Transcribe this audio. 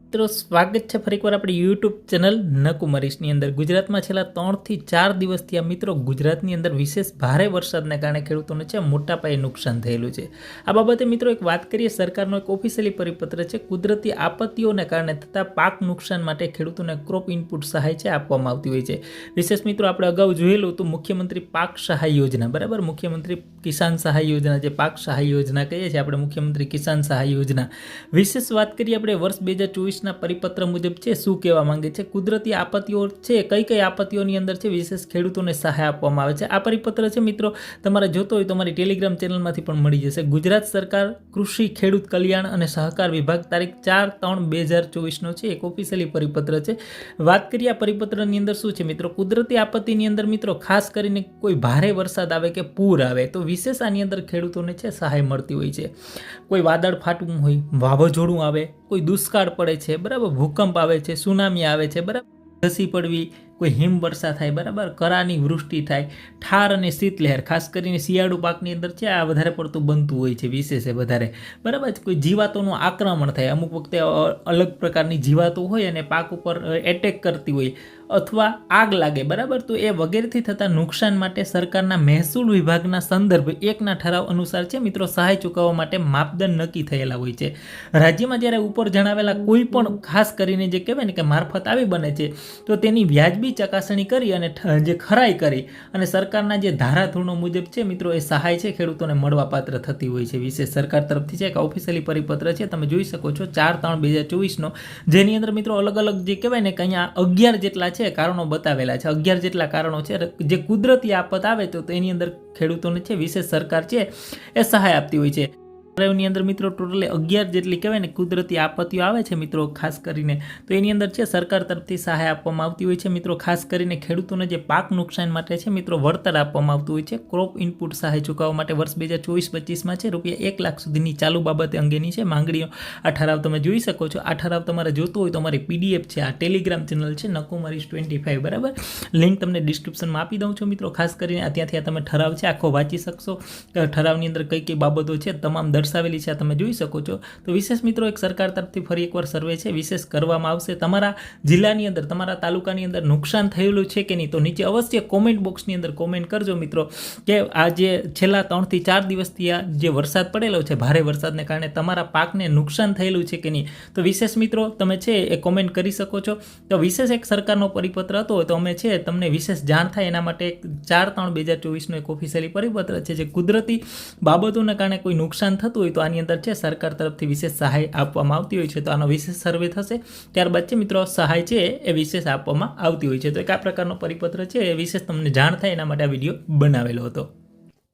મિત્રો સ્વાગત છે ફરીકવાર આપણી યુટ્યુબ ચેનલ નકુમરીશની અંદર। ગુજરાતમાં છેલ્લા 3 થી 4 દિવસથી આ મિત્રો ગુજરાતની અંદર વિશેષ ભારે વરસાદને કારણે ખેડૂતોને છે મોટા પાયે નુકસાન થયેલું છે। આ બાબતે મિત્રો એક વાત કરીએ, સરકારનો એક ઓફિશિયલી પરિપત્ર છે। કુદરતી આપત્તિઓને કારણે થતા પાક નુકસાન માટે ખેડૂતોને ક્રોપ ઇનપુટ સહાય છે આપવામાં આવતી હોય છે। વિશેષ મિત્રો આપણે અગાઉ જોયેલું તો મુખ્યમંત્રી પાક સહાય યોજના, બરાબર, મુખ્યમંત્રી કિસાન સહાય યોજના, જે પાક સહાય યોજના કહીએ છીએ આપણે, મુખ્યમંત્રી કિસાન સહાય યોજના। વિશેષ વાત કરીએ આપણે વર્ષ 2024 પરિપત્ર મુજબ છે શું કહેવા માંગે છે, કુદરતી આપત્તિઓ છે કઈ કઈ આપત્તિઓની અંદર છે વિશેષ ખેડૂતોને સહાય આપવામાં આવે છે। આ પરિપત્ર છે મિત્રો તમારે જોતો હોય તો અમારી ટેલિગ્રામ ચેનલમાંથી પણ મળી જશે। ગુજરાત સરકાર કૃષિ ખેડૂત કલ્યાણ અને સહકાર વિભાગ તારીખ 4/3/2024 નો છે એક ઓફિશિયલી પરિપત્ર છે। વાત કરીએ આ પરિપત્રની અંદર શું છે મિત્રો, કુદરતી આપત્તિની અંદર મિત્રો ખાસ કરીને કોઈ ભારે વરસાદ આવે કે પૂર આવે તો વિશેષ આની અંદર ખેડૂતોને છે સહાય મળતી હોય છે। કોઈ વાદળ ફાટવું હોય, વાવાઝોડું આવે, કોઈ દુષ્કાળ પડે છે, બરાબર, ભૂકંપ આવે છે, સુનામી આવે છે, બરાબર, ધસી પડવી, કોઈ હિમવર્ષા થાય, બરાબર, કરાની વૃષ્ટિ થાય, ઠાર અને શીતલહેર, ખાસ કરીને શિયાળુ પાકની અંદર છે આ વધારે પડતું બનતું હોય છે, વિશેષ વધારે, બરાબર, કોઈ જીવાતોનું આક્રમણ થાય, અમુક વખતે અલગ પ્રકારની જીવાતો હોય અને પાક ઉપર એટેક કરતી હોય અથવા આગ લાગે, બરાબર, તો એ વગેરેથી થતા નુકસાન માટે સરકારના મહેસૂલ વિભાગના સંદર્ભ એકના ઠરાવ અનુસાર છે મિત્રો સહાય ચૂકવવા માટે માપદંડ નક્કી થયેલા હોય છે। રાજ્યમાં જ્યારે ઉપર જણાવેલા કોઈ પણ ખાસ કરીને જે કહેવાય ને કે મારફત આવી બને છે તો તેની વ્યાજબી ચકાસણી કરી અને જે ખરાઈ કરી અને સરકારના જે ધારાધોરણો મુજબ છે મિત્રો એ સહાય છે ખેડૂતોને મળવાપાત્ર થતી હોય છે। વિશેષ સરકાર તરફથી છે એક ઓફિશિયલી પરિપત્ર છે, તમે જોઈ શકો છો 4/3/2024 નો, જેની અંદર મિત્રો અલગ અલગ જે કહેવાય ને કે અહીંયા 11 જેટલા છે કારણો બતાવેલા છે, 11 જેટલા કારણો છે જે કુદરતી આફત આવે તો એની અંદર ખેડૂતોને છે વિશેષ સરકાર છે એ સહાય આપતી હોય છે। ની અંદર મિત્રો ટોટલી 11 જેટલી કહેવાય ને કુદરતી આપત્તિઓ આવે છે મિત્રો ખાસ કરીને, તો એની અંદર છે સરકાર તરફથી સહાય આપવામાં આવતી હોય છે મિત્રો। ખાસ કરીને ખેડૂતોને જે પાક નુકસાન માટે છે મિત્રો વળતર આપવામાં આવતું હોય છે। ક્રોપ ઇનપુટ સહાય ચૂકવવા માટે વર્ષ 2024-25 છે રૂપિયા 1 લાખ સુધીની ચાલુ બાબતે અંગેની છે માંગણીઓ। આ ઠરાવ તમે જોઈ શકો છો। આ ઠરાવ તમારે જોતો હોય તો અમારી પીડીએફ છે, આ ટેલિગ્રામ ચેનલ છે નકુમરીશ 25, બરાબર, લિંક તમને ડિસ્ક્રિપ્શનમાં આપી દઉં છું મિત્રો। ખાસ કરીને ત્યાંથી તમે ઠરાવ છે આખો વાંચી શકશો, ઠરાવની અંદર કઈ કઈ બાબતો છે તમામ દર્શાવેલી છે તમે જોઈ શકો છો। તો વિશેષ મિત્રો એક સરકાર તરફથી ફરી એકવાર સર્વે છે વિશેષ કરવામાં આવશે। તમારા જિલ્લાની અંદર, તમારા તાલુકાની અંદર નુકસાન થયેલું છે કે નહીં તો નીચે અવશ્ય કોમેન્ટ બોક્સની અંદર કોમેન્ટ કરજો મિત્રો કે આ જે છેલ્લા 3 થી 4 દિવસથી આ જે વરસાદ પડેલો છે ભારે વરસાદને કારણે તમારા પાકને નુકસાન થયેલું છે કે નહીં, તો વિશેષ મિત્રો તમે છે એ કોમેન્ટ કરી શકો છો। તો વિશેષ એક સરકારનો પરિપત્ર હતો તો અમે છે તમને વિશેષ જાણ થાય એના માટે 4/3/2024 નો એક ઓફિશિયલી પરિપત્ર છે જે કુદરતી બાબતોને કારણે કોઈ નુકસાન થતું હોય તો આની અંદર છે સરકાર તરફથી વિશેષ સહાય આપવામાં આવતી હોય છે। તો આનો વિશેષ સર્વે થશે ત્યારબાદ છે મિત્રો સહાય છે એ વિશેષ આપવામાં આવતી હોય છે। તો એક આ પ્રકારનો પરિપત્ર છે એ વિશેષ તમને જાણ થાય એના માટે આ વિડીયો બનાવેલો હતો।